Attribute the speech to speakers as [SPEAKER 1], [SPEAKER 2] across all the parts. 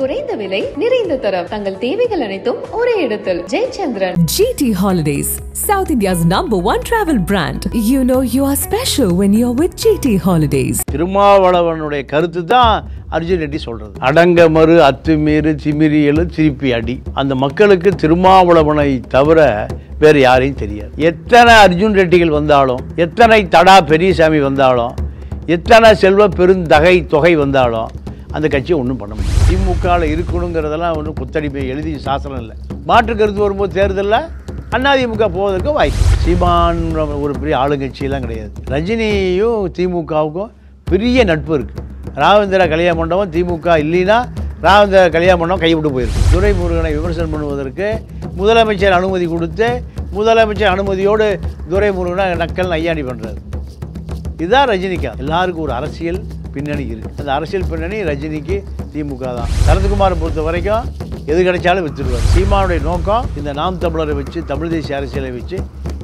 [SPEAKER 1] குறைந்த விலை நிறைந்த தரம் தங்கள் தேவைகள் அனைத்தும் ஒரே இடத்தில் Jayachandran.
[SPEAKER 2] GT Holidays, South India's #1 travel brand. You know you are special when you're with GT Holidays.
[SPEAKER 3] திருமாவளவனுடைய கருத்து தான் அர்ஜுன் ரெட்டி சொல்றது. அடங்கமறு அத்துமீறு திமிரியலு திருப்பி அடி. அந்த மக்களுக்கு திருமாவளவனை தவிர வேறு யாரையும் தெரியாது. எத்தனை அர்ஜுன் ரெட்டிகள் வந்தாலும், எத்தனை தடா பெரியசாமி வந்தாலும், எத்தனை செல்வ பெருந்தகை தொகை வந்தாலும் அந்த கட்சியை ஒன்றும் பண்ண முடியும். திமுகவில் இருக்கணுங்கிறதெல்லாம் ஒன்றும் குத்தடிப்பை எழுதி சாசனம் இல்லை. மாற்று கருத்து வரும்போது தேர்தலில் அதிமுக போவதற்கு வாய்ப்பு. சீமான் ஒரு பெரிய ஆளுங்கட்சியெல்லாம் கிடையாது. ரஜினியும் திமுகவுக்கும் பெரிய நட்பு இருக்குது. ராவேந்திர கல்யாண மண்டபம் திமுக இல்லைன்னா ராவேந்திர கல்யாண மண்டபம் கைவிட்டு போயிருக்கு. துரைமுருகனை விமர்சனம் பண்ணுவதற்கு முதலமைச்சர் அனுமதி கொடுத்து முதலமைச்சர் அனுமதியோடு துரைமுருகனை நக்கல் நையாண்டி பண்ணுறாரு. இதுதான் ரஜினிக்கா. எல்லாருக்கும் ஒரு அரசியல் பின்னணி இருக்குது. அந்த அரசியல் பின்னணி ரஜினிக்கு திமுக தான். சரத்குமாரை பொறுத்த வரைக்கும் எது கிடைச்சாலும் வித்துடுவார். சீமானுடைய நோக்கம் இந்த நாம் தமிழரை வச்சு தமிழ் தேசிய அரசியலை வச்சு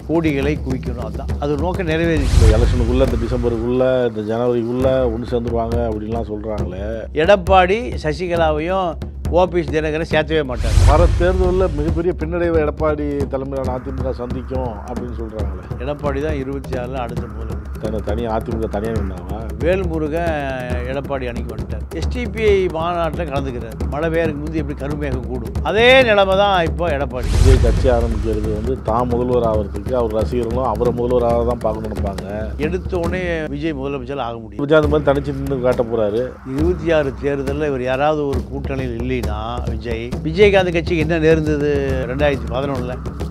[SPEAKER 3] கோடிகளை குவிக்கணும். அதுதான் அது நோக்கம் நிறைவேறிச்சு.
[SPEAKER 4] எலெக்ஷனுக்குள்ளே இந்த டிசம்பருக்குள்ளே இந்த ஜனவரிக்குள்ளே ஒன்று சேர்ந்துருவாங்க அப்படின்லாம் சொல்கிறாங்களே.
[SPEAKER 3] எடப்பாடி சசிகலாவையும் ஓபிஎஸ் தினகரை சேர்த்தவே மாட்டார்.
[SPEAKER 4] வர தேர்தலில் மிகப்பெரிய பின்னடைவை எடப்பாடி தலைமையிலான அதிமுக சந்திக்கும் அப்படின்னு சொல்கிறாங்களே.
[SPEAKER 3] எடப்பாடி தான் 26 அடுத்த போல
[SPEAKER 4] தனியாக அதிமுக தனியாக நின்றாங்க.
[SPEAKER 3] வேல்முருகன் எடப்பாடி அணிக்கு வந்துட்டார். எஸ்டிபிஐ மாநாட்டில் கலந்துக்கிறார். மழை பெய்யறதுக்கு முந்தி எப்படி கருமேகம் கூடும், அதே நிலைமை தான் இப்போ எடப்பாடி.
[SPEAKER 4] விஜய் கட்சி ஆரம்பிக்கிறது வந்து தான் முதல்வர் ஆகிறதுக்கு அவர் ரசிகர்களும் அவரை முதல்வராக தான் பார்க்கணும்னு நினைப்பாங்க.
[SPEAKER 3] எடுத்தோடனே விஜய் முதலமைச்சர் ஆக முடியும்.
[SPEAKER 4] விஜய் அந்த மாதிரி தனிச்சு நின்று காட்ட போகிறாரு.
[SPEAKER 3] 26 தேர்தலில் இவர் யாராவது ஒரு கூட்டணியில் இல்லைன்னா விஜயகாந்த் கட்சிக்கு என்ன நேர்ந்தது 2011?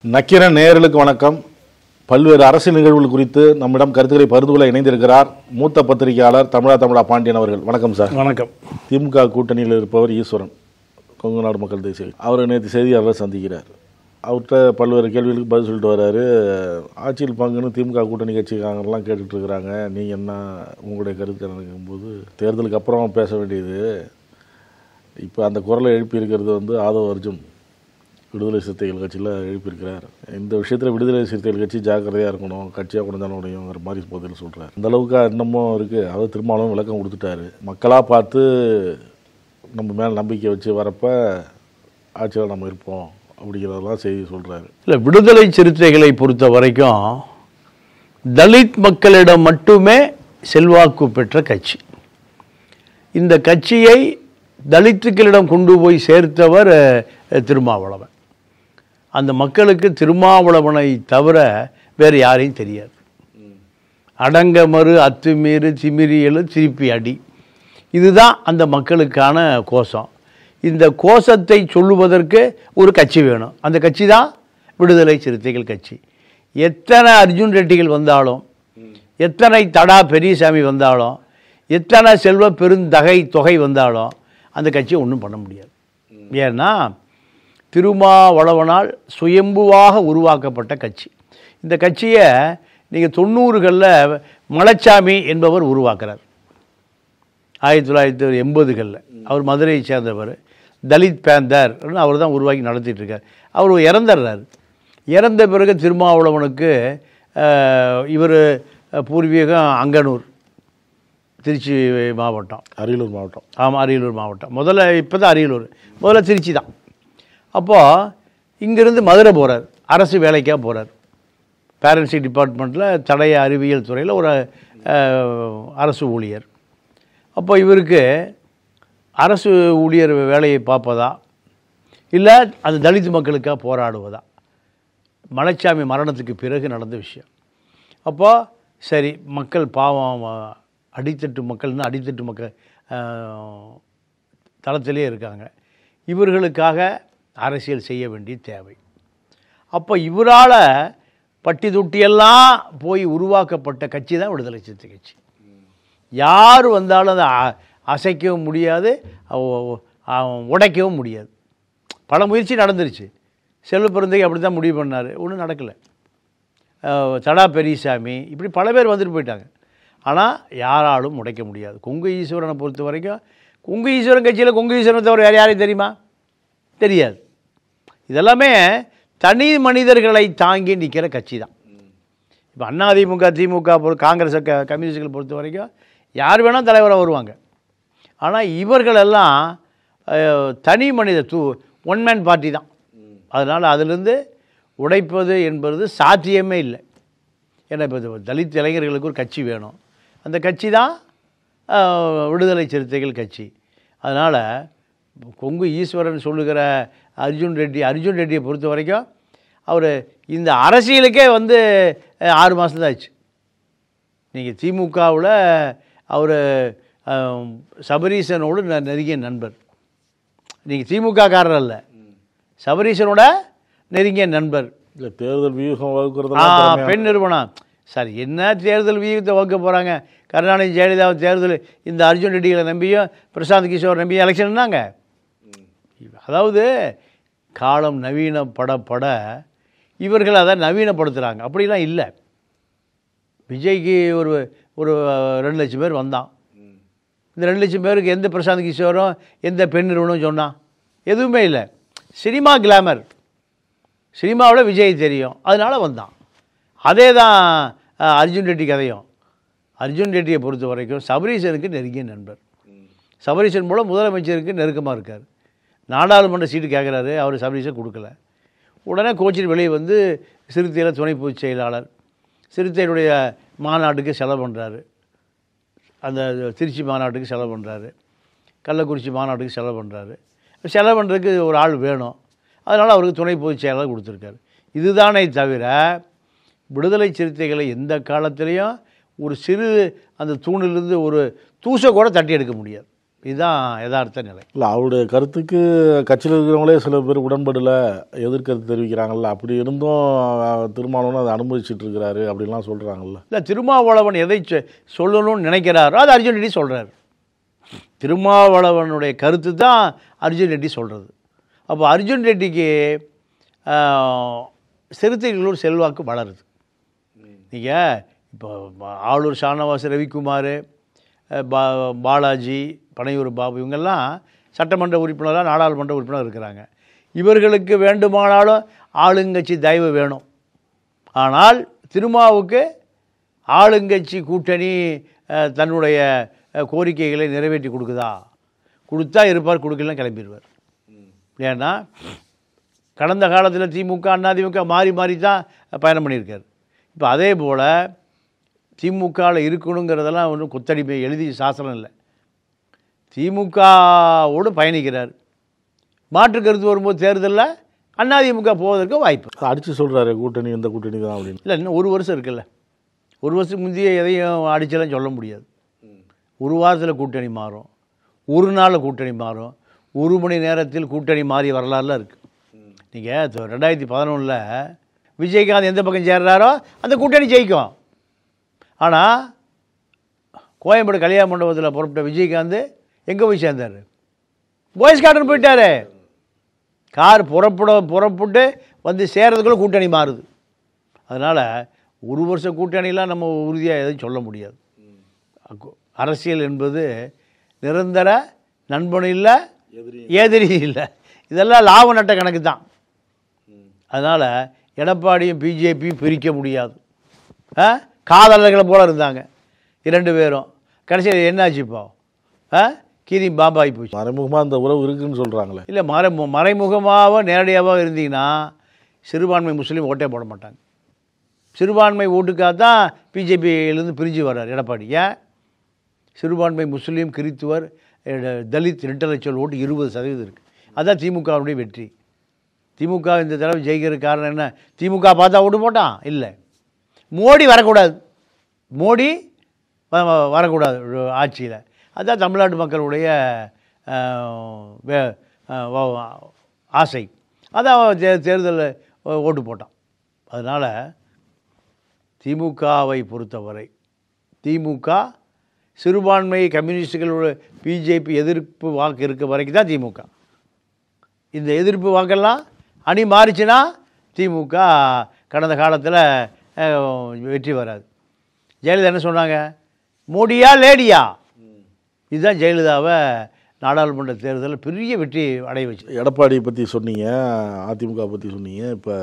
[SPEAKER 4] நக்கீரன் நேயர்களுக்கு வணக்கம். பல்வேறு அரசியல் நிகழ்வுகள் குறித்து நம்மிடம் கருத்துக்களை பகிர்ந்து கொள்ள இணைந்திருக்கிறார் மூத்த பத்திரிகையாளர் தமிழா பாண்டியன் அவர்கள். வணக்கம் சார்.
[SPEAKER 3] வணக்கம்.
[SPEAKER 4] திமுக கூட்டணியில் இருப்பவர் ஈஸ்வரன், கொங்கு நாடு மக்கள் தேசிய. அவர் நேற்று செய்தியாளரை சந்திக்கிறார். அவர்கிட்ட பல்வேறு கேள்விகளுக்கு பதில் சொல்லிட்டு வர்றாரு. ஆட்சியில் பங்குன்னு திமுக கூட்டணி கட்சிக்காரங்கெல்லாம் கேட்டுட்டு இருக்கிறாங்க, நீங்கள் என்ன உங்களுடைய கருத்து நினைக்கும்போது தேர்தலுக்கு அப்புறம் பேச வேண்டியது. இப்போ அந்த குரலை எழுப்பியிருக்கிறது வந்து ஆதவ அர்ஜுன் விடுதலை சிறுத்தைகள் கட்சியில் எழுப்பியிருக்கிறார். இந்த விஷயத்தில் விடுதலை சிறுத்தைகள் கட்சி ஜாக்கிரதையாக இருக்கணும், கட்சியாக கொண்டாட முடியுங்கிற மாதிரி பதில் சொல்கிறார். அந்த அளவுக்கு இன்னமும் இருக்குது. அவர் திருமாவளவன் விளக்கம் கொடுத்துட்டாரு. மக்களாக பார்த்து நம்ம மேலே நம்பிக்கை வச்சு வரப்போ ஆட்சியில் நம்ம இருப்போம் அப்படிங்கிறதெல்லாம் செய்தி சொல்கிறாரு.
[SPEAKER 3] இல்லை, விடுதலை சிறுத்தைகளை பொறுத்த வரைக்கும் தலித் மக்களிடம் மட்டுமே செல்வாக்கு பெற்ற கட்சி. இந்த கட்சியை தலித்துக்களிடம் கொண்டு போய் சேர்த்தவர் திருமாவளவன். அந்த மக்களுக்கு திருமாவளவனை தவிர வேறு யாரையும் தெரியாது. அடங்கமறு அத்துமீறு திமிரியலு திருப்பி அடி. இதுதான் அந்த மக்களுக்கான கோஷம். இந்த கோஷத்தை சொல்லுவதற்கு ஒரு கட்சி வேணும். அந்த கட்சி தான் விடுதலை சிறுத்தைகள் கட்சி. எத்தனை அர்ஜுன் ரெட்டிகள் வந்தாலும், எத்தனை தடா பெரியசாமி வந்தாலும், எத்தனை செல்வ பெருந்தகை தொகை வந்தாலும் அந்த கட்சியை ஒன்றும் பண்ண முடியாது. ஏன்னா திருமாவளவனால் சுயம்புவாக உருவாக்கப்பட்ட கட்சி. இந்த கட்சியை நீங்கள் 90களில் மலைச்சாமி என்பவர் உருவாக்குறார். 1980களில் அவர் மதுரையை சேர்ந்தவர். தலித் பேந்தர் அவர் தான் உருவாக்கி நடத்திட்டு இருக்கார். அவர் இறந்துடுறார். இறந்த பிறகு திருமாவளவனுக்கு இவர் பூர்வீகம் அங்கனூர், திருச்சி மாவட்டம்,
[SPEAKER 4] அரியலூர் மாவட்டம்.
[SPEAKER 3] ஆமாம், அரியலூர் மாவட்டம். இப்போ தான் அரியலூர், முதல்ல திருச்சி தான். அப்போது இங்கேருந்து மதுரை போகிறார், அரசு வேலைக்காக போகிறார். பேரன்சி டிபார்ட்மெண்ட்டில் தடய அறிவியல் துறையில் ஒரு அரசு ஊழியர். அப்போ இவருக்கு அரசு ஊழியர் வேலையை பார்ப்பதா இல்லை அந்த தலித் மக்களுக்காக போராடுவதா? மலைச்சாமி மரணத்துக்கு பிறகு நடந்த விஷயம். அப்போது சரி, மக்கள் பாவம், அடித்தட்டு மக்கள் தளத்திலே இருக்காங்க, இவர்களுக்காக அரசியல் செய்ய வேண்டிய தேவை. அப்போ இவரால் பட்டி தொட்டியெல்லாம் போய் உருவாக்கப்பட்ட கட்சி தான் விடுதலை சிறுத்தை கட்சி. யார் வந்தாலும் அதை அசைக்கவும் முடியாது, உடைக்கவும் முடியாது. பல முயற்சி நடந்துருச்சு. செல்வ பெருந்தகை அப்படி தான் முடிவு பண்ணார், ஒன்றும் நடக்கலை. தடா பெரியசாமி இப்படி பல பேர் வந்துட்டு போயிட்டாங்க. ஆனால் யாராலும் உடைக்க முடியாது. கொங்கு ஈஸ்வரனை பொறுத்த வரைக்கும் கொங்கு ஈஸ்வரன் கட்சியில் கொங்கு ஈஸ்வரனை தவிர வேறு யாரையும் தெரியுமா? தெரியாது. இதெல்லாமே தனி மனிதர்களை தாங்கி நிற்கிற கட்சி தான். இப்போ அதிமுக, திமுக, காங்கிரஸ், கம்யூனிஸ்டுகள் பொறுத்த வரைக்கும் யார் வேணால் தலைவராக வருவாங்க. ஆனால் இவர்களெல்லாம் தனி மனித ஒன் மேன் பார்ட்டி தான். அதனால் அதிலிருந்து உடைப்பது என்பது சாத்தியமே இல்லை. ஏன்னா இப்போ தலித் இளைஞர்களுக்கு ஒரு கட்சி வேணும். அந்த கட்சி தான் விடுதலை சிறுத்தைகள் கட்சி. அதனால் கொங்கு ஈஸ்வரன் சொல்லுகிற அர்ஜுன் ரெட்டியை பொறுத்த வரைக்கும் அவர் இந்த அரசியலுக்கே 6 மாதம் தான் ஆச்சு. நீங்கள் திமுகவில் அவர் சபரீசனோடு நெருங்கிய நண்பர். நீங்கள் திமுக காரர் அல்ல, சபரீசனோட நெருங்கிய நண்பர்.
[SPEAKER 4] இல்லை தேர்தல் வியூகம் வகுக்கிறது
[SPEAKER 3] பெண் நிறுவனம் சார். என்ன தேர்தல் வியூகத்தை வகுக்க போகிறாங்க? கருணாநிதி ஜெயலலிதாவை தேர்தல் இந்த அர்ஜுன் ரெட்டிகளை நம்பியும் பிரசாந்த் கிஷோர் நம்பியும் எலெக்ஷன்னாங்க. அதாவது காலம் நவீனப்பட இவர்கள் அதை நவீனப்படுத்துகிறாங்க. அப்படிலாம் இல்லை. விஜய்க்கு ஒரு 2 லட்சம் பேர் வந்தான். இந்த 2 லட்சம் பேருக்கு எந்த பிரசாந்த் கிஷோரும் எந்த பெண் நிறுவனம் சொன்னான்? எதுவுமே இல்லை. சினிமா கிளாமர், சினிமாவில் விஜய் தெரியும், அதனால் வந்தான். அதே தான் அர்ஜுன் ரெட்டி கதையும். அர்ஜுன் ரெட்டியை பொறுத்த வரைக்கும் சபரீசனுக்கு நெருங்கிய நண்பர். சபரீசன் மூலம் முதலமைச்சருக்கு நெருக்கமாக இருக்கார். நாடாளுமன்ற சீட்டு கேட்குறாரு, அவர் சபரீசன் கொடுக்கல. உடனே கோச்சின் வெளியே சிறுத்தையில் துணை பொதுச் செயலாளர், சிறுத்தையுடைய மாநாட்டுக்கு செலவு பண்ணுறாரு. அந்த திருச்சி மாநாட்டுக்கு செலவு பண்ணுறாரு, கள்ளக்குறிச்சி மாநாட்டுக்கு செலவு பண்ணுறாரு. செலவு பண்ணுறதுக்கு ஒரு ஆள் வேணும். அதனால் அவருக்கு துணை பொதுச் செயலாளர் கொடுத்துருக்காரு. இதுதானே தவிர விடுதலை சிறுத்தைகளை எந்த காலத்திலையும் ஒரு சிறு அந்த தூணிலிருந்து ஒரு தூசை கூட தட்டி எடுக்க முடியாது. இதுதான் யதார்த்த நிலை.
[SPEAKER 4] இல்லை அவருடைய கருத்துக்கு கட்சியில் இருக்கிறவங்களே சில பேர் உடன்படலை, எதிர்கருத்து தெரிவிக்கிறாங்கல்ல. அப்படி இருந்தும் திருமாவளவன் அதை அனுமதிச்சுட்டு இருக்கிறாரு அப்படின்லாம் சொல்கிறாங்கல்ல.
[SPEAKER 3] இல்லை, திருமாவளவன் எதை சொல்லணும்னு நினைக்கிறாரோ அது அர்ஜுன் ரெட்டி சொல்கிறார். திருமாவளவனுடைய கருத்து தான் அர்ஜுன் ரெட்டி சொல்கிறது. அப்போ அர்ஜுன் ரெட்டிக்கு சிறுத்தைகளூர் செல்வாக்கு வளருது. நீங்கள் இப்போ ஆளூர் ஷானவாஸ், ரவிக்குமார், பாலாஜி, பனையூர் பாபு இவங்கெல்லாம் சட்டமன்ற உறுப்பினராக, நாடாளுமன்ற உறுப்பினர் இருக்கிறாங்க. இவர்களுக்கு வேண்டுமானாலும் ஆளுங்கட்சி தயவு வேணும். ஆனால் திருமாவுக்கு ஆளுங்கட்சி கூட்டணி தன்னுடைய கோரிக்கைகளை நிறைவேற்றி கொடுத்தா இருப்பார், கொடுக்கலாம் கிளம்பிடுவார். ஏன்னா கடந்த காலத்தில் திமுக, அதிமுக மாறி தான் பயணம் பண்ணியிருக்கார். இப்போ அதே போல் திமுகவில் இருக்கணுங்கிறதெல்லாம் ஒன்றும் கொத்தடிமை எழுதி சாசனம் இல்லை. திமுகவோடு பயணிக்கிறார். மாற்று கருத்து வரும்போது தேர்தலில் அதிமுக போவதற்கு வாய்ப்பு.
[SPEAKER 4] அடித்து சொல்கிறாரு கூட்டணி இந்த கூட்டணி தான் அப்படின்னு.
[SPEAKER 3] இல்லை, இன்னும் 1 வருஷம் இருக்குல்ல. 1 வருஷத்துக்கு முந்தைய எதையும் அடிச்செல்லாம் சொல்ல முடியாது. 1 வாரத்தில் கூட்டணி மாறும், 1 நாளில் கூட்டணி மாறும், 1 மணி நேரத்தில் கூட்டணி மாறி வரலாறுலாம் இருக்குது. நீங்கள் 2011 விஜயகாந்த் எந்த பக்கம் சேர்றாரோ அந்த கூட்டணி ஜெயிக்கும். ஆனால் கோயம்பேடு கல்யாண மண்டபத்தில் புறப்பட்ட விஜயகாந்த் எங்கே போய் சேர்ந்தார்? பாய்ஸ் கார்டன் போயிட்டார். கார் புறப்பட்டு சேர்றதுக்குள்ளே கூட்டணி மாறுது. அதனால் 1 வருஷம் கூட்டணிலாம் நம்ம உறுதியாக எதுவும் சொல்ல முடியாது. அரசியல் என்பது நிரந்தர நண்பன் இல்லை, எதிரி இல்லை. இதெல்லாம் லாப நட்ட கணக்கு தான். அதனால் எடப்பாடியும் பிஜேபியும் பிரிக்க முடியாது. காதலர்களை போல் இருந்தாங்க 2 பேரும். கடைசியில் என்னாச்சு? இப்போ கீரி பாம்பாகி போச்சு.
[SPEAKER 4] மறைமுகமாக அந்த உறவு இருக்குதுன்னு சொல்கிறாங்களே.
[SPEAKER 3] இல்லை, மறைமுகமாக நேரடியாக இருந்தீங்கன்னா சிறுபான்மை முஸ்லீம் ஓட்டே போட மாட்டாங்க. சிறுபான்மை ஓட்டுக்காக தான் பிஜேபியிலேருந்து பிரிஞ்சு வர்றார் எடப்பாடி. ஏன்? சிறுபான்மை முஸ்லீம், கிறித்துவர், தலித் இன்டலெக்சுவல் ஓட்டு 20% இருக்குது. அதுதான் திமுகவுடைய வெற்றி. திமுக இந்த தடவை ஜெயிக்கிறதுக்கு காரணம் என்ன? திமுக பார்த்தா ஓட்டு போட்டான்? இல்லை, மோடி வரக்கூடாது, மோடி வரக்கூடாது ஆட்சியில். அதுதான் தமிழ்நாட்டு மக்களுடைய ஆசை. அதான் தேர்தலில் ஓட்டு போட்டான். அதனால் திமுகவை பொறுத்தவரை திமுக சிறுபான்மை கம்யூனிஸ்டுகளோட பிஜேபி எதிர்ப்பு வாக்கு இருக்க வரைக்கும் தான் திமுக. இந்த எதிர்ப்பு வாக்கெல்லாம் அணி மாறிச்சுன்னா திமுக கடந்த காலத்தில் வெற்றி வராது. ஜெயலலிதா என்ன சொன்னாங்க? மோடியா லேடியா? இதுதான் ஜெயலலிதாவை நாடாளுமன்ற தேர்தலில் பெரிய வெற்றி அடைய வச்சு.
[SPEAKER 4] எடப்பாடியை பற்றி சொன்னீங்க, அதிமுக பற்றி சொன்னீங்க. இப்போ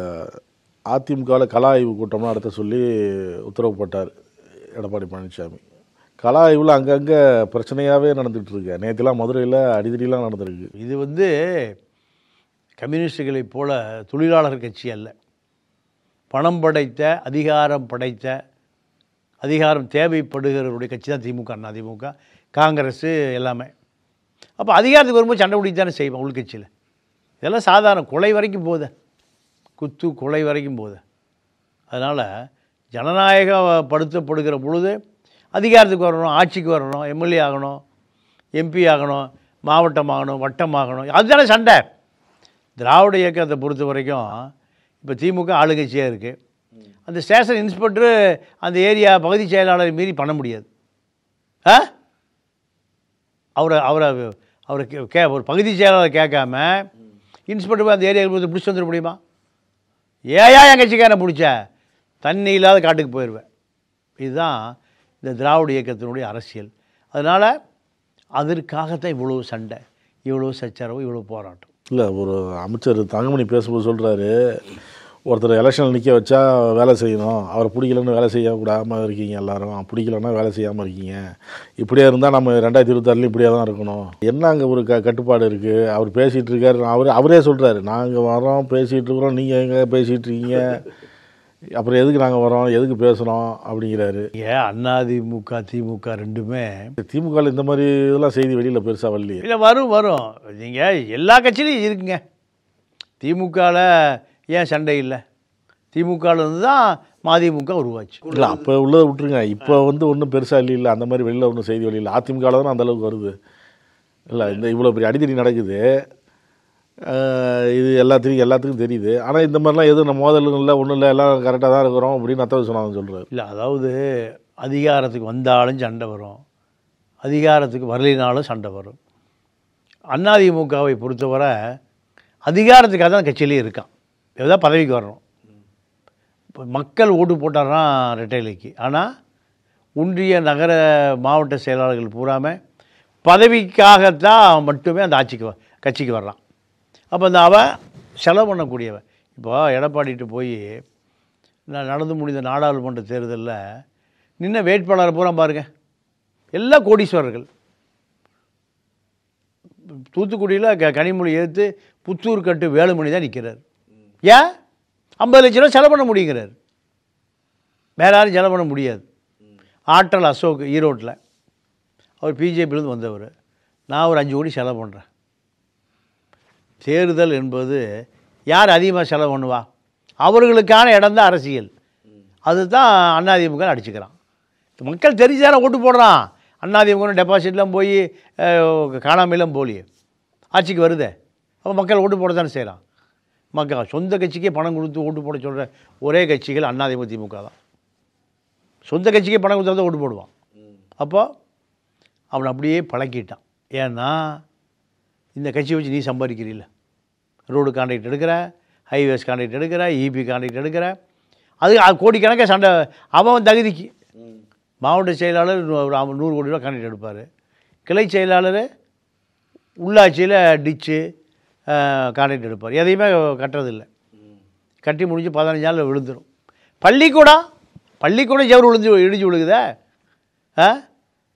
[SPEAKER 4] அதிமுகவில் கள ஆய்வு கூட்டம்லாம் நடத்த சொல்லி உத்தரவு போட்டார் எடப்பாடி பழனிசாமி. கள ஆய்வில் அங்கங்கே பிரச்சனையாகவே நடந்துகிட்டு இருக்கு. நேற்றுலாம் மதுரையில் அடிதடிலாம் நடந்திருக்கு.
[SPEAKER 3] இது கம்யூனிஸ்டுகளைப் போல தொழிலாளர் கட்சி அல்ல. பணம் படைத்த, அதிகாரம் படைத்த, அதிகாரம் தேவைப்படுகிறவருடைய கட்சி தான் திமுக, அதிமுக, காங்கிரஸ் எல்லாமே. அப்போ அதிகாரத்துக்கு வரும்போது சண்டை பிடித்தானே செய்வோம் உள்கட்சியில். இதெல்லாம் சாதாரண, கொலை வரைக்கும் போகுது, குத்து கொலை வரைக்கும் போகுது. அதனால் ஜனநாயகப்படுத்தப்படுகிற பொழுது அதிகாரத்துக்கு வரணும், ஆட்சிக்கு வரணும், எம்எல்ஏ ஆகணும், எம்பி ஆகணும், மாவட்டம் ஆகணும், வட்டம் ஆகணும். அதுதானே சண்டை. திராவிட இயக்கத்தை பொறுத்த வரைக்கும் இப்போ திமுக ஆளுங்கட்சியாக இருக்குது. அந்த ஸ்டேஷன் இன்ஸ்பெக்டரு அந்த ஏரியா பகுதி செயலாளரை மீறி பண்ண முடியாது. அவரை ஒரு பகுதி செயலாளர் கேட்காம இன்ஸ்பெக்டர் போய் அந்த ஏரியாவுக்கு பிடிச்சி வந்துட முடியுமா? ஏயா என் கட்சிக்காரனை பிடிச்ச, தண்ணி இல்லாத காட்டுக்கு போயிடுவேன். இதுதான் இந்த திராவிட இயக்கத்தினுடைய அரசியல். அதனால் அதற்காகத்தான் இவ்வளோ சண்டை, இவ்வளோ சச்சரவு, இவ்வளோ போராட்டம்.
[SPEAKER 4] இல்லை, ஒரு அமைச்சர் தங்கமணி பேசும்போது சொல்கிறாரு, ஒருத்தர் எலெக்ஷனில் நிற்க வச்சா வேலை செய்யணும், அவரை பிடிக்கலன்னு வேலை செய்யக்கூடாமல் இருக்கீங்க, எல்லாரும் பிடிக்கலன்னா வேலை செய்யாமல் இருக்கீங்க, இப்படியே இருந்தால் நம்ம 2026 இப்படியே தான் இருக்கணும். என்ன அங்கே ஒரு கட்டுப்பாடு இருக்குது? அவர் பேசிகிட்டு இருக்காரு, அவரே சொல்கிறாரு, நாங்கள் வரோம் பேசிகிட்டு இருக்கிறோம், நீங்கள் எங்கே பேசிகிட்டு இருக்கீங்க, அப்புறம் எதுக்கு நாங்கள் வரோம், எதுக்கு பேசுகிறோம் அப்படிங்கிறாரு.
[SPEAKER 3] ஏன் அதிமுக திமுக ரெண்டுமே,
[SPEAKER 4] திமுகவில் இந்த மாதிரி இதெல்லாம் செய்தி வெளியில் பெருசாக வரலையே.
[SPEAKER 3] இல்லை, வரும். நீங்கள் எல்லா கட்சியிலையும் இருக்குங்க. திமுகவில் ஏன் சண்டை இல்லை? திமுகவிலேருந்து தான் மதிமுக உருவாச்சு.
[SPEAKER 4] இல்லை, அப்போ உள்ளதை விட்டுருங்க. இப்போ ஒன்றும் பெருசாக இல்லை, அந்த மாதிரி வெளியில் ஒன்றும் செய்தி வெளியில். அதிமுகவில் தான் அந்தளவுக்கு வருது. இல்லை, இந்த இவ்வளோ பெரிய அடிதடி நடக்குது, இது எல்லாத்துக்கும் தெரியுது. ஆனால் இந்த மாதிரிலாம் எதுவும் நம்ம மோதலும் இல்லை, ஒன்றும் இல்லை, எல்லாம் கரெக்டாக தான் இருக்கிறோம் அப்படின்னு அத்தவை சொன்னாங்க சொல்கிறார்.
[SPEAKER 3] இல்லை, அதாவது அதிகாரத்துக்கு வந்தாலும் சண்டை வரும், அதிகாரத்துக்கு வரலினாலும் சண்டை வரும். அதிமுகவை பொறுத்தவரை அதிகாரத்துக்காக தான் கட்சியிலே இருக்கான், ஏதாவது பதவிக்கு வரணும். இப்போ மக்கள் ஓட்டு போட்டார்னா ரெட்டைலைக்கு, ஆனால் ஒன்றிய நகர மாவட்ட செயலாளர்கள் பூராமல் பதவிக்காகத்தான் மட்டுமே அந்த கட்சிக்கு வர்றான். அப்போ அவன் செலவு பண்ணக்கூடியவன். இப்போ எடப்பாடிட்டு போய் நடந்து முடிந்த நாடாளுமன்ற தேர்தலில் நின்ன வேட்பாளரை பூரா பாருங்க, எல்லாம் கோடீஸ்வரர்கள். தூத்துக்குடியில் கனிமொழி எதிர்த்து புத்தூர் கட்டு வேலுமணி தான் நிற்கிறார். ஏன்? 50 லட்ச ரூபா செலவு பண்ண முடியுங்கிறார். வேறு யாரும் செலவு பண்ண முடியாது. ஆற்றல் அசோக் ஈரோட்டில், அவர் பிஜேபியிலேருந்து வந்தவர். நான் ஒரு 5 கோடி செலவு பண்ணுறேன். தேர்தல் என்பது யார் அதிகமாக செலவு பண்ணுவா? அவர்களுக்கான இடம் தான் அரசியல். அதுதான் அதிமுக அடிச்சுக்கிறான். மக்கள் தெரிஞ்சாலும் ஓட்டு போடுறான். அதிமுக டெபாசிட்லாம் போய் காணாமலாம் போலியே ஆட்சிக்கு வருதே. அப்போ மக்கள் ஓட்டு போட தானே செய்கிறான். மக்கள் சொந்த கட்சிக்கே பணம் கொடுத்து ஓட்டு போட சொல்கிற ஒரே கட்சிகள் அதிமுக திமுக தான். சொந்த கட்சிக்கே பணம் கொடுத்தா தான் ஓட்டு போடுவான். அப்போ அவனை அப்படியே பழக்கிட்டான். ஏன்னா இந்த கட்சி வச்சு நீ சம்பாதிக்கிறீல்ல, ரோடு கான்ட்ராக்ட் எடுக்கிற, ஹைவேஸ் கான்ட்ராக்ட் எடுக்கிற, இபி கான்ட்ராக்ட் எடுக்கிற, அது கோடிக்கணக்காக சண்டை. அவன் தகுதிக்கு மாவட்ட செயலாளர் 100 கோடி ரூபா கான்ட்ராக்ட் எடுப்பார். கிளை செயலாளர் உள்ளாட்சியில் டிச்சு கான்ட்ராக்ட் எடுப்பார். எதையுமே கட்டுறதில்லை. கட்டி முடிஞ்சு 15 நாளில் விழுந்துடும். பள்ளிக்கூடம் ஜவர் இடிஞ்சு விழுகுதே.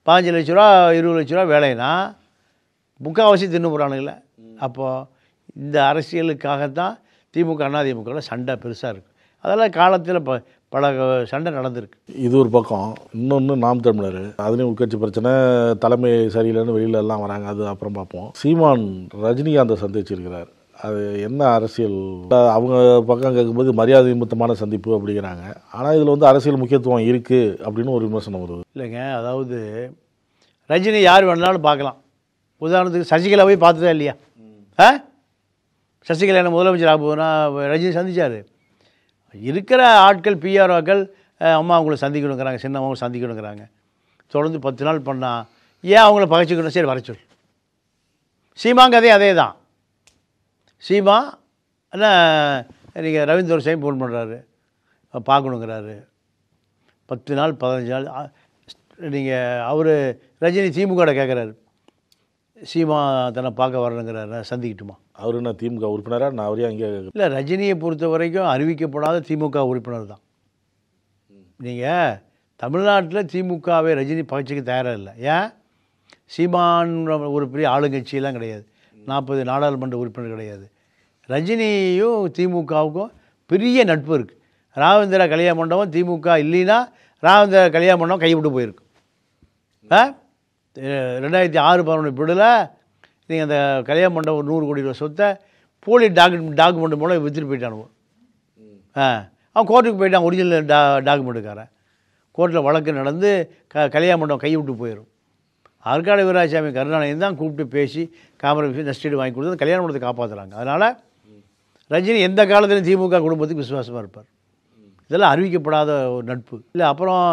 [SPEAKER 3] 15 லட்ச ரூபா 20 லட்ச ரூபா வேலைன்னா முக்கால்வாசி தின்னு போகிறானுங்களே. அப்போது இந்த அரசியலுக்காகத்தான் திமுக அதிமுகவில் சண்டை பெருசாக இருக்குது. அதெல்லாம் காலத்தில் பல சண்டை நடந்திருக்கு.
[SPEAKER 4] இது ஒரு பக்கம். இன்னொன்று நாம் தமிழர், அதுலேயும் உட்கட்சி பிரச்சனை, தலைமை சரியில்லைன்னு வெளியில எல்லாம் வராங்க. அது அப்புறம் பார்ப்போம். சீமான் ரஜினிகாந்தை சந்திச்சிருக்கிறார். அது என்ன அரசியல்? அவங்க பக்கம் கேட்கும்போது மரியாதை நிமித்தமான சந்திப்பு அப்படிங்கிறாங்க. ஆனால் இதில் அரசியல் முக்கியத்துவம் இருக்குது அப்படின்னு ஒரு விமர்சனம் வருது.
[SPEAKER 3] இல்லைங்க, அதாவது ரஜினி யார் வேணாலும் பார்க்கலாம். உதாரணத்துக்கு சசிகலா போய் பார்த்துதா இல்லையா? சசிகலா என்ன முதலமைச்சர் ஆகுதுன்னா ரஜினி சந்தித்தார். இருக்கிற ஆட்கள் பிஆர்ஓக்கள் அம்மா அவங்கள சந்திக்கணுங்கிறாங்க, சின்ன அவங்க சந்திக்கணுங்கிறாங்க. தொடர்ந்து 10 நாள் பண்ணால் ஏன் அவங்கள பகைச்சிக்கணும்? சரி, வர சொல். சீமாங்க அதே தான். சீமா என்ன நீங்கள் ரவீந்திர சாமி ஃபோன் பண்ணுறாரு, பார்க்கணுங்கிறாரு. 10 நாள் 15 நாள் நீங்கள் அவர் ரஜினி திமுக கேட்குறாரு, சீமா தன்னை பார்க்க வரணுங்கிறாரு, சந்திக்கிட்டுமா?
[SPEAKER 4] அவர் என்ன திமுக உறுப்பினரா? நான் அவரே அங்கே
[SPEAKER 3] இல்லை, ரஜினியை பொறுத்த வரைக்கும் அறிவிக்கப்படாத திமுக உறுப்பினர் தான். நீங்கள் தமிழ்நாட்டில் திமுகவை ரஜினி பகிர்ச்சிக்கு தயாராக இல்லை. ஏன்? சீமான் ஒரு பெரிய ஆளுங்கட்சியெல்லாம் கிடையாது, 40 நாடாளுமன்ற உறுப்பினர் கிடையாது. ரஜினியும் திமுகவுக்கும் பெரிய நட்பு இருக்குது. ராவேந்திரா கல்யாண மண்டபம் திமுக இல்லைன்னா ராவேந்திரா கல்யாண மண்டபம் கைவிட்டு போயிருக்கும். 2006-11 பிடில் நீங்கள் அந்த கல்யாண மண்டபம் 100 கோடி ரூபா சொத்தை போலி டாக்குமெண்ட் மூலம் விற்றுட்டு போயிட்டானுவோம். அவன் கோர்ட்டுக்கு போயிட்டான், ஒரிஜினல் டாக்குமெண்ட்டுக்காரன். கோர்ட்டில் வழக்கு நடந்து கல்யாண மண்டபம் கைவிட்டு போயிடும். ஆற்காடு வீராசாமி கருணாநிதி தான் கூப்பிட்டு பேசி காம்ப்ரமைஸ் நஷ்டீடு வாங்கி கொடுத்து கல்யாண மண்டபத்தை காப்பாற்றுறாங்க. அதனால் ரஜினி எந்த காலத்திலும் திமுக குடும்பத்துக்கு விசுவாசமாக இருப்பார். இதெல்லாம் அறிவிக்கப்படாத ஒரு நட்பு இல்லை. அப்புறம்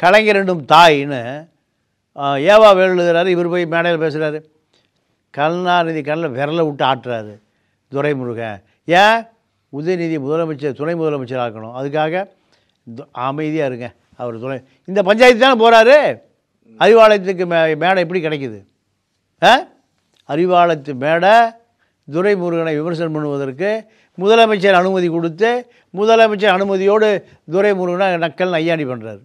[SPEAKER 3] கலைஞர் ரெண்டும் தாயின்னு ஏவா வேலு எழுதுறாரு, இவர் போய் மேடையில் பேசுகிறாரு. கருணாநிதி கண்ணில் விரலை விட்டு ஆட்டுறாரு துரைமுருகன். ஏன்? உதயநிதி முதலமைச்சர் துணை முதலமைச்சர் ஆக்கணும், அதுக்காக அமைதியாக இருங்க அவர் துணை. இந்த பஞ்சாயத்து தானே போகிறாரு. அறிவாலயத்துக்கு மேடை எப்படி கிடைக்குது? அறிவாலயத்து மேடை துரைமுருகனை விமர்சனம் பண்ணுவதற்கு முதலமைச்சர் அனுமதி கொடுத்து முதலமைச்சர் அனுமதியோடு துரைமுருகனை நக்கல் நையாண்டி பண்ணுறாரு.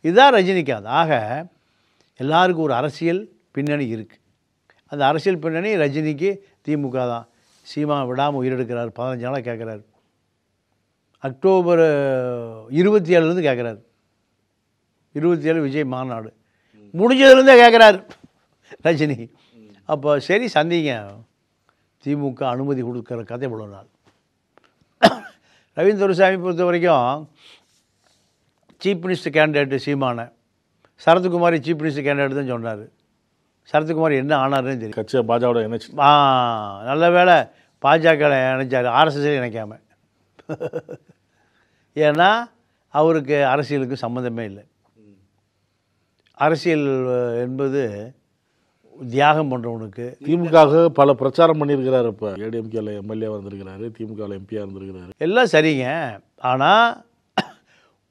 [SPEAKER 3] இதுதான் ரஜினிகாந்த். ஆக எல்லாருக்கும் ஒரு அரசியல் பின்னணி இருக்குது. அந்த அரசியல் பின்னணி ரஜினிக்கு திமுக தான். சீமா விடாமல் உயிரெடுக்கிறார். 15 நாளாக கேட்குறாரு. அக்டோபர் 27 கேட்குறாரு. 27 விஜய் மாநாடு முடிஞ்சதுலேருந்தே கேட்குறாரு ரஜினி. அப்போ சரி சந்திங்க, திமுக அனுமதி கொடுக்குற கதை இவ்வளோ நாள். ரவீந்திர துரைசாமி பொறுத்த வரைக்கும் சீஃப் மினிஸ்டர் கேண்டிடேட்டு சீமான, சரத்குமாரி சீஃப் மினிஸ்டர் கேண்டிடேட் தான் சொன்னார். சரத்குமார் என்ன ஆனார்னு தெரியும்.
[SPEAKER 4] கட்சியை பாஜகவோட இணைச்சு
[SPEAKER 3] நல்ல வேலை பாஜக இணைச்சார், ஆர்எஸ்எஸ்ஸில் இணைக்காம. ஏன்னா அவருக்கு அரசியலுக்கு சம்மந்தமே இல்லை. அரசியல் என்பது தியாகம் பண்ணுறவனுக்கு.
[SPEAKER 4] திமுக பல பிரச்சாரம் பண்ணியிருக்கிறாரு. இப்போ ஏடிஎம்கேல எம்எல்ஏ வந்திருக்கிறாரு, திமுகவில் எம்பியாக இருந்திருக்கிறாரு.
[SPEAKER 3] எல்லாம் சரிங்க. ஆனால்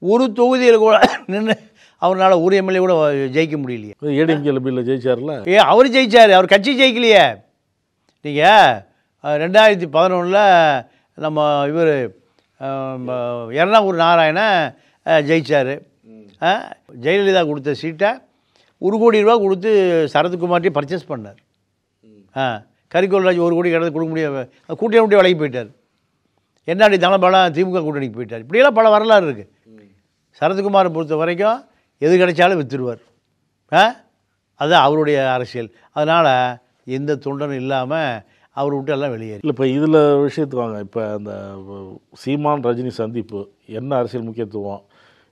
[SPEAKER 3] ஒரு தொகுதியில் கூட நின்று அவரால் ஒரு எம்எல்ஏ கூட ஜெயிக்க முடியலையே.
[SPEAKER 4] ஏடிஎம்கேல பில்ல ஜெயிச்சார்ல.
[SPEAKER 3] அவர் ஜெயிச்சார், அவர் கட்சி ஜெயிக்கலையே. நீங்கள் 2011 நம்ம இவர் எர்ணாகுடி நாராயணன் ஜெயிச்சார். ஜெயலலிதா கொடுத்த சீட்டை 1 கோடி ரூபா கொடுத்து சரத்குமார்ட்டே பர்ச்சேஸ் பண்ணார். கரிக்கோல் ராஜ் 1 கோடி கிடந்து கொடுக்க முடியாது, கூட்டணி விட்டு விலகி போயிட்டார். என்னாடி தனபாலம் திமுக கூட்டணிக்கு போயிட்டார். இப்படியெல்லாம் பல வரலாறு இருக்குது. சரத்குமாரை பொறுத்த வரைக்கும் எது கிடைச்சாலும் விற்றுடுவார். அதுதான் அவருடைய அரசியல். அதனால் எந்த தொண்டனும் இல்லாமல் அவர் விட்டு எல்லாம் வெளியேறி.
[SPEAKER 4] இல்லை, இப்போ இதில் விஷயத்துக்கு வாங்க. இப்போ அந்த சீமான் ரஜினி சந்திப்பு என்ன அரசியல் முக்கியத்துவம்?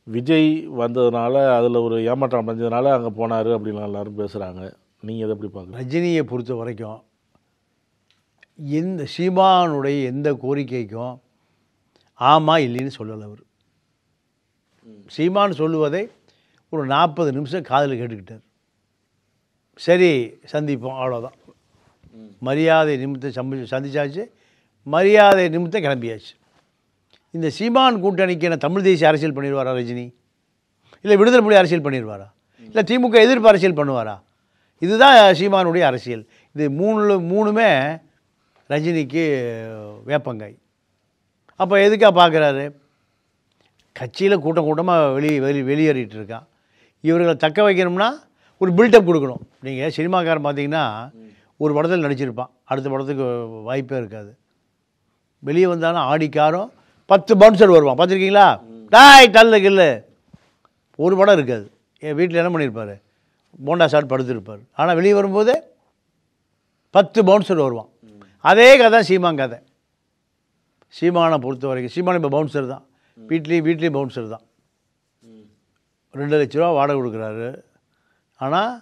[SPEAKER 4] விஜய் வந்ததுனால அதில் ஒரு ஏமாற்றம் அடைஞ்சதுனால அங்கே போனார் அப்படின்னு எல்லாரும் பேசுகிறாங்க. நீங்கள் எதை எப்படி பார்க்குறீங்க?
[SPEAKER 3] ரஜினியை பொறுத்த வரைக்கும் எந்த சீமானுடைய எந்த கோரிக்கைக்கும் ஆமாம் இல்லைன்னு சொல்லலை. அவர் சீமான் சொல்லுவதை ஒரு 40 நிமிஷம் காதில் கேட்டுக்கிட்டார். சரி சந்திப்போம், அவ்வளோதான். மரியாதை நிமித்தம் சந்திச்சாச்சு, மரியாதை நிமித்தம் கிளம்பியாச்சு. இந்த சீமான் கூட்டணிக்கு என்ன தமிழ் தேசிய அரசியல் பண்ணிடுவாரா ரஜினி? இல்லை விடுதலை புலி அரசியல் பண்ணிடுவாரா? இல்லை திமுக எதிர்ப்பு அரசியல் பண்ணுவாரா? இதுதான் சீமானுடைய அரசியல். இது மூணுமே ரஜினிக்கு வேப்பங்காய். அப்போ எதுக்காக பார்க்குறாரு? கட்சியில் கூட்டமாக வெளியேறிட்டு இருக்கான். இவர்களை தக்க வைக்கணும்னா ஒரு பில்டப் கொடுக்கணும். நீங்கள் சினிமாக்காரன் பார்த்தீங்கன்னா ஒரு படத்தில் நடிச்சிருப்பான், அடுத்த படத்துக்கு வாய்ப்பே இருக்காது. வெளியே வந்தாலும் ஆடிக்காரும் 10 பவுன்சர் வருவான். பார்த்துருக்கீங்களா? டாய் டல்லு கில்லு ஒரு படம் இருக்காது. என் வீட்டில் என்ன பண்ணியிருப்பார்? போண்டா சாட் படுத்துருப்பார். ஆனால் வெளியே வரும்போது 10 பவுன்சர் வருவான். அதே கதை சீமான் கதை. சீமானை பொறுத்த வரைக்கும் சீமான் இப்போ பவுன்சர் தான், வீட்லேயும் பவுன்சர் தான். 2 லட்ச ரூபா வாடகை கொடுக்குறாரு. ஆனால்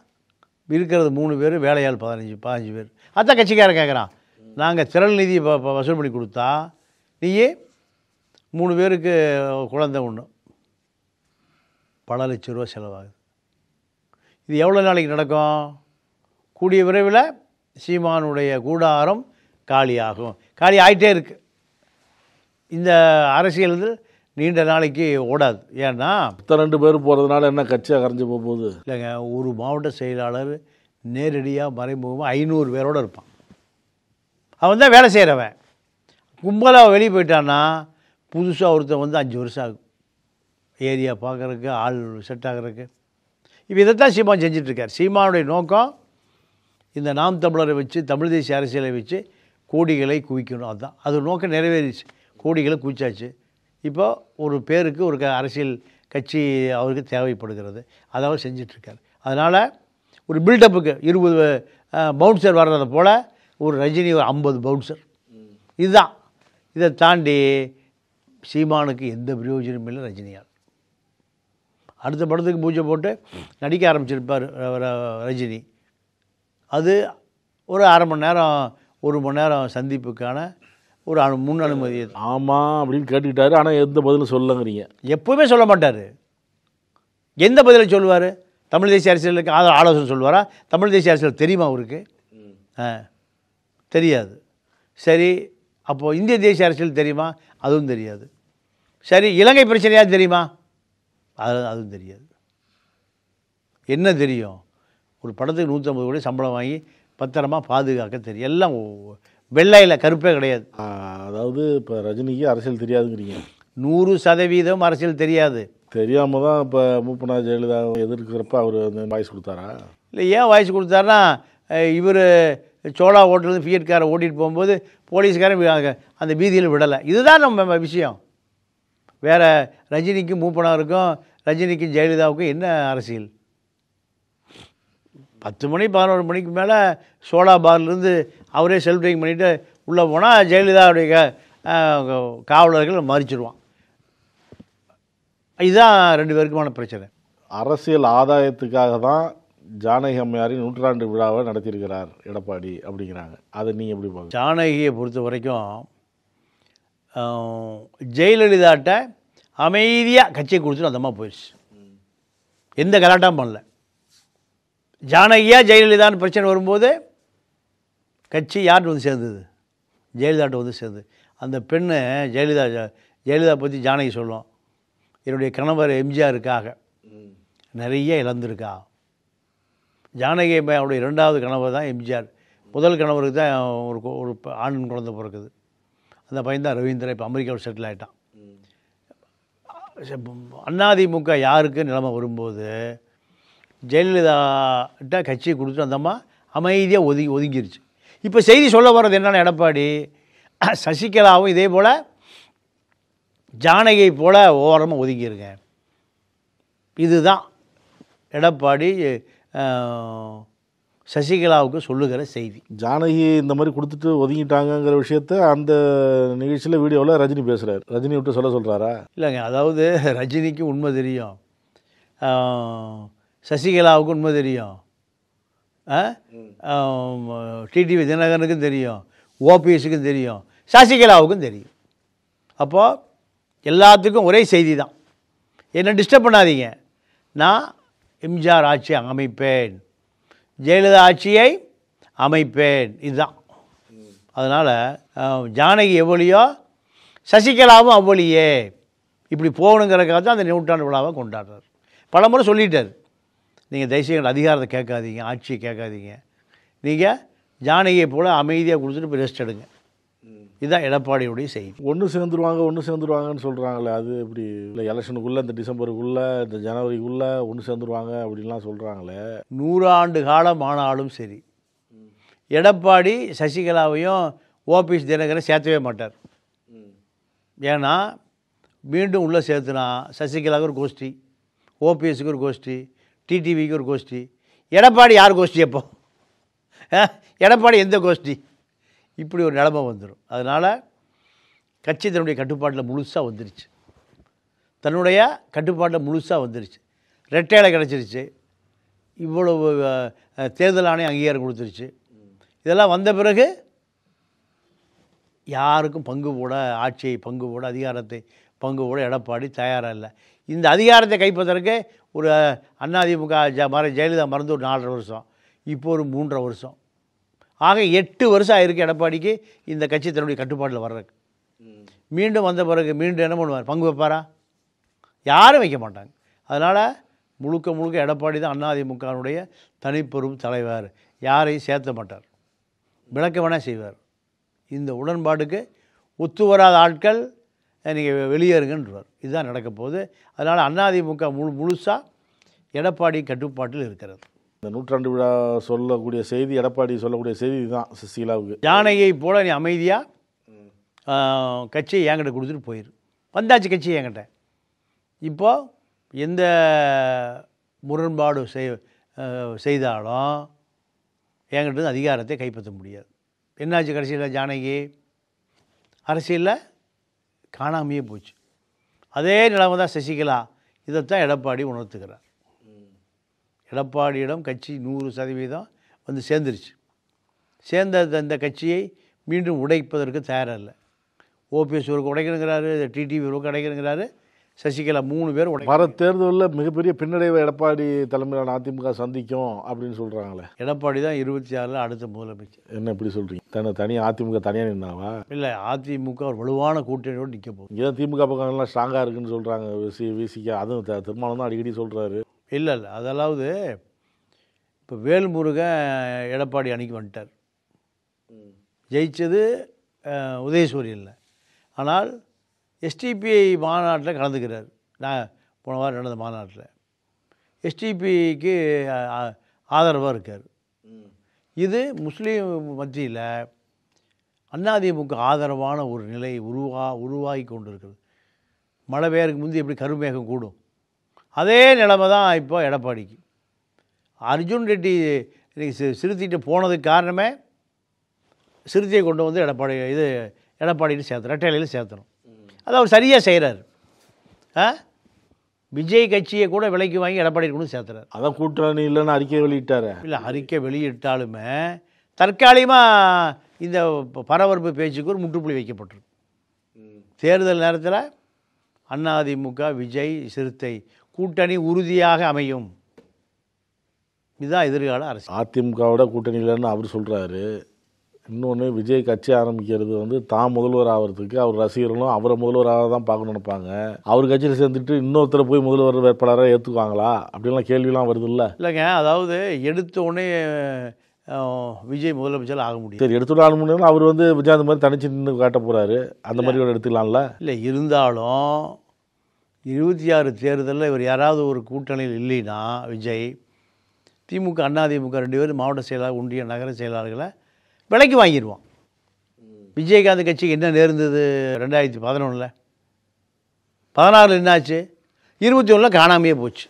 [SPEAKER 3] இருக்கிறது 3 பேர், வேலையாள் 15 பேர். அதான் கட்சிக்காரன் கேட்குறான், நாங்கள் திரள் நிதி வசூல் பண்ணி கொடுத்தா நீயே 3 பேருக்கு குழந்தை ஒன்று, பல லட்ச ரூபா செலவாகுது. இது எவ்வளோ நாளைக்கு நடக்கும்? கூடிய விரைவில் சீமானுடைய கூடாரம் காலியாகும். காலி ஆகிட்டே இருக்குது. இந்த அரசியல் நீண்ட நாளைக்கு ஓடாது. ஏன்னா
[SPEAKER 4] 2 பேர் போகிறதுனால என்ன கட்சியாக கரைஞ்சி போகுது?
[SPEAKER 3] இல்லைங்க, ஒரு மாவட்ட செயலாளர் நேரடியாக மறைமுகமாக 500 பேரோடு இருப்பான். அவன் தான் வேலை செய்கிறவன். கும்பலாக வெளியே போயிட்டான்னா புதுசாக ஒருத்தன் வந்து 5 வருஷம் ஆகும் ஏரியா பார்க்குறதுக்கு, ஆள் செட் ஆகிறதுக்கு. இப்போ இதைத்தான் சீமான் செஞ்சிட்ருக்கார். சீமானுடைய நோக்கம் இந்த நாம் தமிழரை வச்சு, தமிழ் தேசிய அரசியலை வச்சு கோடிகளை குவிக்கணும். அதுதான் அது நோக்கம் நிறைவேறிச்சு. கோடிகளை குவிச்சாச்சு. இப்போ ஒரு பேருக்கு ஒரு அரசியல் கட்சி அவருக்கு தேவைப்படுகிறது. அதை அவர் செஞ்சிட்ருக்கார். அதனால் ஒரு பில்டப்புக்கு 20 பவுன்சர் வர்றதை போல் ஒரு ரஜினி ஒரு 50 பவுன்சர். இதுதான். இதை தாண்டி சீமானுக்கு எந்த பிரயோஜனமும் இல்லை ரஜினியால். அடுத்த படத்துக்கு பூஜை போட்டு நடிக்க ஆரம்பிச்சிருப்பார் ரஜினி. அது ஒரு அரை மணி நேரம் 1 மணி நேரம் சந்திப்புக்கான ஒரு முன் அனுமதி.
[SPEAKER 4] ஆமாம் அப்படின்னு கேட்டுக்கிட்டாரு. ஆனால் எந்த பதிலும் சொல்லங்கிறீங்க.
[SPEAKER 3] எப்போவுமே சொல்ல மாட்டார். எந்த பதிலை சொல்லுவார்? தமிழ் தேசிய அரசியலுக்கு ஆலோசனை சொல்லுவாரா? தமிழ் தேசிய அரசியல் தெரியுமா அவருக்கு? தெரியாது. சரி, அப்போது இந்திய தேசிய அரசியல் தெரியுமா? அதுவும் தெரியாது. சரி, இலங்கை பிரச்சனையாக தெரியுமா? அதுவும் தெரியாது. என்ன தெரியும்? ஒரு படத்துக்கு 150 கோடி சம்பளம் வாங்கி பத்திரமா பாதுகாக்க தெரியும். எல்லாம் வெள்ளையில் கருப்பே கிடையாது.
[SPEAKER 4] அதாவது இப்போ ரஜினிக்கு அரசியல் தெரியாதுங்கிறீங்க.
[SPEAKER 3] 100% அரசியல் தெரியாது.
[SPEAKER 4] தெரியாமல் தான் இப்போ மூப்பனா ஜெயலலிதா எதிர்க்கிறப்ப அவர் வந்து வாய்ஸ் கொடுத்தாரா?
[SPEAKER 3] இல்லை, ஏன் வாய்ஸ் கொடுத்தாருன்னா, இவர் சோழா ஹோட்டலேருந்து ஃபியட் காரை ஓட்டிகிட்டு போகும்போது போலீஸ்காரன் அந்த வீதியில் விடலை. இதுதான் நம்ம விஷயம். வேறு ரஜினிக்கும் மூப்பனாருக்கும், ரஜினிக்கும் ஜெயலலிதாவுக்கும் என்ன அரசியல்? 10 மணி 11 மணிக்கு மேலே சோழா பார்லேருந்து அவரே செல்ஃப் ட்ரைவிங் பண்ணிவிட்டு உள்ளே போனால் ஜெயலலிதாவுடைய காவலர்கள் மறிச்சிடுவான். இதுதான் 2 பேருக்குமான பிரச்சனை.
[SPEAKER 4] அரசியல் ஆதாயத்துக்காக தான் ஜானகி அம்மையாரின் 100ஆண்டு விழாவை நடத்தியிருக்கிறார் எடப்பாடி அப்படிங்கிறாங்க. அதை நீங்கள் எப்படி பார்க்க?
[SPEAKER 3] ஜானகியை பொறுத்த வரைக்கும் ஜெயலலிதாட்ட அமைதியாக கட்சியை கொடுத்துட்டு அந்தம்மா போயிடுச்சு. எந்த கலாட்டாவும் பண்ணல. ஜானகியா ஜெயலலிதான்னு பிரச்சனை வரும்போது கட்சி யார்கிட்ட வந்து சேர்ந்தது? ஜெயலலிதாட்ட வந்து சேர்ந்தது. அந்த பெண்ணு ஜெயலலிதா பற்றி ஜானகி சொல்லும், என்னுடைய கணவர் எம்ஜிஆருக்காக நிறைய இழந்திருக்கா. ஜானகி அவருடைய 2வது கணவர் தான் எம்ஜிஆர். முதல் கணவருக்கு தான் ஒரு ஆண் குழந்தை பிறக்குது. அந்த பையன் தான் ரவீந்திரன். இப்போ அமெரிக்காவில் செட்டில் ஆகிட்டான். அதிமுக யாருக்கு நிலைமை வரும்போது ஜெயலலிதாட்ட கட்சியை கொடுத்துட்டு அந்தம்மா அமைதியாக ஒதுங்கிருச்சு. இப்போ செய்தி சொல்ல வர்றது என்னென்னா, எடப்பாடி சசிகலாவும் இதே போல் ஜானகியை போல் ஓரமாக ஒதுங்கிருங்க. இதுதான் எடப்பாடி சசிகலாவுக்கு சொல்லுகிற செய்தி.
[SPEAKER 4] ஜானகி இந்த மாதிரி கொடுத்துட்டு ஒதுங்கிட்டாங்கங்கிற விஷயத்த அந்த நிகழ்ச்சியில் வீடியோவில் ரஜினி பேசுகிறார். ரஜினி விட்டு சொல்கிறாரா?
[SPEAKER 3] இல்லைங்க, அதாவது ரஜினிக்கு உண்மை தெரியும், சசிகலாவுக்கு உண்மை தெரியும், டிடிவி தினகரனுக்கும் தெரியும், ஓபிஎஸ்ஸுக்கும் தெரியும், சசிகலாவுக்கும் தெரியும். அப்போது எல்லாத்துக்கும் ஒரே செய்தி தான், என்னை டிஸ்டர்ப் பண்ணாதீங்க, நான் எம்ஜிஆர் ஆட்சியை அமைப்பேன், ஜெயலலிதா ஆட்சியை அமைப்பேன், இதுதான். அதனால் ஜானகி எவ்வளியோ சசிகலாவும் அவ்வளியே, இப்படி போகணுங்கிறக்காக தான் அந்த 100ஆண்டு விழாவை கொண்டாடுறார். பல முறை சொல்லிட்டார், நீங்கள் தயவுசெய்து அதிகாரத்தை கேட்காதீங்க, ஆட்சியை கேட்காதீங்க, நீங்கள் ஜானகியை போல் அமைதியாக கொடுத்துட்டு போய் ரெஸ்ட் எடுங்க. இதுதான் எடப்பாடியுடைய செய்தி.
[SPEAKER 4] ஒன்று சேர்ந்துருவாங்கன்னு சொல்கிறாங்களே, அது எப்படி? இல்லை எலெக்ஷனுக்குள்ளே, இந்த டிசம்பருக்குள்ளே, இந்த ஜனவரிக்குள்ளே ஒன்று சேர்ந்துருவாங்க அப்படின்லாம் சொல்கிறாங்களே.
[SPEAKER 3] 100 ஆண்டு காலம் ஆனாலும் சரி, எடப்பாடி சசிகலாவையும் ஓபிஎஸ் தினகரன் சேர்த்தவே மாட்டார். ஏன்னா மீண்டும் உள்ளே சேர்த்துனா சசிகலாவுக்கு ஒரு கோஷ்டி, ஓபிஎஸ்க்கு ஒரு கோஷ்டி, டிடிவிக்கு ஒரு கோஷ்டி. எடப்பாடி யார் கோஷ்டி? எப்போ எடப்பாடி எந்த கோஷ்டி? இப்படி ஒரு நிலைமை வந்துடும். அதனால் கட்சி தன்னுடைய கட்டுப்பாட்டில் முழுசாக வந்துருச்சு, ரெட்டையில கிடச்சிருச்சு, இவ்வளவு தேர்தல் ஆணையம் அங்கீகாரம் கொடுத்துருச்சு. இதெல்லாம் வந்த பிறகு யாருக்கும் பங்கு போட, ஆட்சியை பங்கு போட, அதிகாரத்தை பங்கு போட எடப்பாடி தயாராக இல்லை. இந்த அதிகாரத்தை கைப்பற்றறதுக்கு ஒரு அதிமுக ஜெயலலிதா மறந்து ஒரு 4.5 வருஷம், இப்போ ஒரு 3.5 வருஷம், ஆக 8 வருஷம் ஆயிருக்கு எடப்பாடிக்கு இந்த கட்சி தன்னுடைய கட்டுப்பாட்டில் வர்றதுக்கு. மீண்டும் வந்த பிறகு மீண்டும் என்ன பண்ணுவார்? பங்கு வைப்பாரா? யாரும் வைக்க மாட்டாங்க. அதனால் முழுக்க எடப்பாடி தான் அதிமுகனுடைய தனிப்பெரும் தலைவர். யாரையும் சேர்த்த மாட்டார், விளக்க வேணால் செய்வார். இந்த உடன்பாட்டுக்கு ஒத்து வராத ஆட்கள் நீங்கள் வெளியேறுங்கன்றார். இதுதான் நடக்க போகுது. அதனால் அதிமுக முழுசாக எடப்பாடி கட்டுப்பாட்டில் இருக்கிறது.
[SPEAKER 4] இந்த 100ஆண்டு விழா சொல்லக்கூடிய செய்தி, எடப்பாடி சொல்லக்கூடிய செய்தி இதுதான் சசிகலாவுக்கு.
[SPEAKER 3] ஜானகியை போல் நீ அமைதியாக கட்சியை என்கிட்ட கொடுத்துட்டு போயிரு. வந்தாச்சு கட்சி என்கிட்ட. இப்போது எந்த முரண்பாடு செய்தாலும் என்கிட்ட அதிகாரத்தை கைப்பற்ற முடியாது. என்னாச்சு கடைசியில் ஜானகி அரசியலில் காணாமையே போச்சு. அதே நிலைமை தான் சசிகலா. இதைத்தான் எடப்பாடி உணர்த்துக்கிறார். எடப்பாடியிடம் கட்சி 100% வந்து சேர்ந்துருச்சு. சேர்ந்த அந்த கட்சியை மீண்டும் உடைப்பதற்கு தயாராக இல்லை. ஓபிஎஸ் ஒருக்கு உடைக்கணுங்கிறாரு, டிடிவி ஒருக்கு உடைக்கணுங்கிறாரு, சசிகலா 3 பேர்
[SPEAKER 4] வர தேர்தலில் மிகப்பெரிய பின்னடைவை எடப்பாடி தலைமையிலான அதிமுக சந்திக்கும் அப்படின்னு சொல்கிறாங்களே.
[SPEAKER 3] எடப்பாடி தான் 26 அடுத்த முதலமைச்சர்.
[SPEAKER 4] என்ன இப்படி சொல்கிறீங்க? தனியாக அதிமுக தனியாக நின்னாவா?
[SPEAKER 3] இல்லை, அதிமுக ஒரு வலுவான கூட்டணியோடு நிற்க போகுது.
[SPEAKER 4] இங்கே திமுக பக்கம் எல்லாம் ஸ்ட்ராங்காக இருக்குன்னு சொல்கிறாங்க. விசிக அதுவும் திருமாவளவன் தான் அடிக்கடி சொல்கிறாரு.
[SPEAKER 3] இல்லை அதெல்லாவது இப்போ வேல்முருகன் எடப்பாடி அணிக்கு வந்துட்டார். ஜெயிச்சது உதயசூரியன் இல்லை. ஆனால் எஸ்டிபிஐ மாநாட்டில் கலந்துக்கிறார். நான் போன வாரம் நடந்த மாநாட்டில் எஸ்டிபிக்கு ஆதரவாக இருக்கார். இது முஸ்லீம் மத்தியில் அதிமுக ஆதரவான ஒரு நிலை உருவாகி கொண்டு இருக்குது. மழை பெயருக்கு முந்தி எப்படி கருமேகம் கூடும், அதே நிலைமை தான் இப்போ எடப்பாடிக்கு. அர்ஜுன் ரெட்டி சிறுத்தைகிட்ட போனதுக்கு காரணமே சிறுத்தையை கொண்டு வந்து எடப்பாடியில் சேர்த்தணும், ரெட்டையிலையில் சேர்த்தணும். அது அவர் சரியாக செய்கிறார். விஜய் கட்சியை கூட விலைக்கு வாங்கி எடப்பாடியில் கொண்டு சேர்த்துறாரு.
[SPEAKER 4] அதான் கூட்டணி இல்லைன்னு அறிக்கை வெளியிட்டார்.
[SPEAKER 3] இல்லை, அறிக்கை வெளியிட்டாலுமே தற்காலிகமாக இந்த பரபரப்பு பேச்சுக்கு ஒரு முற்றுப்புள்ளி வைக்கப்பட்டிருக்கு. தேர்தல் நேரத்தில் அதிமுக விஜய் சிறுத்தை கூட்டணி உறுதியாக அமையும். இதுதான் எதிர்கால அரசு.
[SPEAKER 4] அதிமுகவோட கூட்டணி இல்லைன்னு அவர் சொல்கிறாரு. இன்னொன்று, விஜய் கட்சி ஆரம்பிக்கிறது வந்து தான் முதல்வர் ஆகிறதுக்கு அவர் ரசிகர்களும் அவரை முதல்வராக தான் பார்க்கணும்னு நினைப்பாங்க. அவர் கட்சியில் சேர்ந்துட்டு இன்னொருத்தரை போய் முதல்வர் வேட்பாளராக ஏற்றுக்குவாங்களா அப்படின்லாம் கேள்விலாம் வருது. இல்லை
[SPEAKER 3] இல்லைங்க, அதாவது எடுத்தோடனே விஜய் முதலமைச்சர் ஆக முடியும்.
[SPEAKER 4] சரி, எடுத்துட்டு ஆக முடியும். அவர் வந்து விஜய் அந்த மாதிரி தனிச்சு நின்று காட்ட போகிறாரு. அந்த மாதிரி கூட எடுத்துக்கலாம்ல.
[SPEAKER 3] இல்லை, இருந்தாலும் 26 தேர்தலில் இவர் யாராவது ஒரு கூட்டணியில் இல்லைன்னா விஜய், திமுக அதிமுக 2 பேரும் மாவட்ட செயலாளர், ஒன்றிய நகர செயலாளர்களை விலைக்கு வாங்கிடுவான். விஜயகாந்த் கட்சிக்கு என்ன நேர்ந்தது 2011? 16 என்னாச்சு? 21 காணாமையே போச்சு.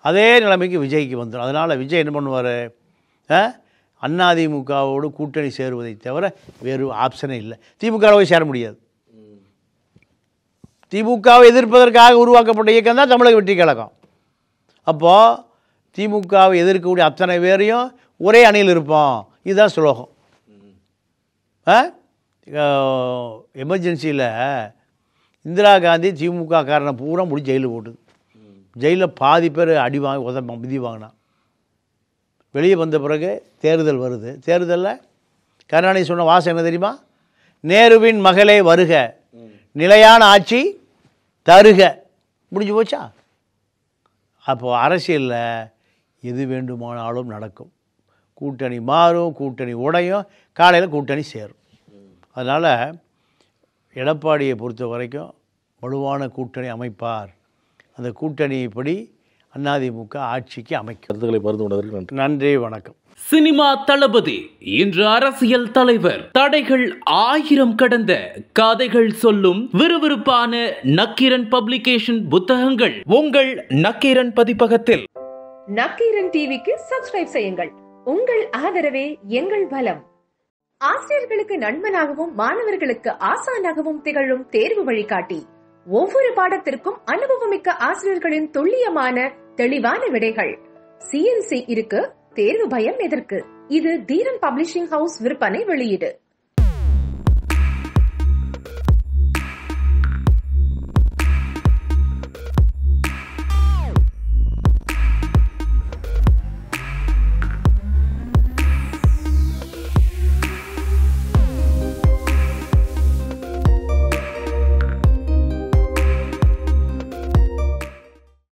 [SPEAKER 3] அதே நிலைமைக்கு விஜய்க்கு வந்துடும். அதனால் விஜய் என்ன பண்ணுவார்? அதிமுகவோடு கூட்டணி சேருவதை தவிர வேறு ஆப்ஷனே இல்லை. திமுகவை சேர முடியாது. திமுகவை எதிர்ப்பதற்காக உருவாக்கப்பட்ட இயக்கம் தான் தமிழக வெற்றி கழகம். அப்போது திமுகவை எதிர்க்கக்கூடிய அத்தனை பேரையும் ஒரே அணியில் இருப்போம். இதுதான் சுலோகம். எமர்ஜென்சியில் இந்திரா காந்தி திமுக காரனை பூரா முடிச்சு ஜெயிலில் போட்டுது. ஜெயிலில் பாதி பேர் அடி வாங்கி மிதி வாங்கினான். வெளியே வந்த பிறகு தேர்தல் வருது. தேர்தலில் கருணாநிதி சொன்ன வாசம் என்ன தெரியுமா? நேருவின் மகளே வருக, நிலையான ஆட்சி தருக. முடிஞ்சு போச்சா? அப்போது அரசியலில் எது வேண்டுமானாலும் நடக்கும். கூட்டணி மாறும், கூட்டணி உடையும், காலையில் கூட்டணி சேரும். அதனால் எடப்பாடியை பொறுத்த வரைக்கும் வலுவான கூட்டணி அமைப்பார். அந்த கூட்டணிப்படி அதிமுக ஆட்சிக்கு அமைக்கும்.
[SPEAKER 4] கருத்துக்களை பகிர்ந்து கொண்டதற்கு நன்றி.
[SPEAKER 3] நன்றி, வணக்கம்.
[SPEAKER 5] சினிமா தளபதி இன்று அரசியல் தலைவர். தடைகள் 1000 கடந்த கதைகள் சொல்லும் விறுவிறுப்பான நக்கீரன் பப்ளிகேஷன் புத்தகங்கள் உங்கள் நக்கீரன் பதிப்பகத்தில்.
[SPEAKER 6] நக்கீரன் டிவிக்கு சப்ஸ்கிரைப் செய்யுங்கள். உங்கள் ஆதரவே எங்கள் பலம். ஆசிரியர்களுக்கு நண்பனாகவும் மாணவர்களுக்கு ஆசானாகவும் திகழும் தேர்வு வழிகாட்டி. ஒவ்வொரு பாடத்திற்கும் அனுபவமிக்க ஆசிரியர்களின் துல்லியமான தெளிவான விடைகள். CNC இருக்கு, தேர்வு பயம் எதற்கு? இது தீரன் பப்ளிஷிங் ஹவுஸ் விற்பனை வெளியீடு.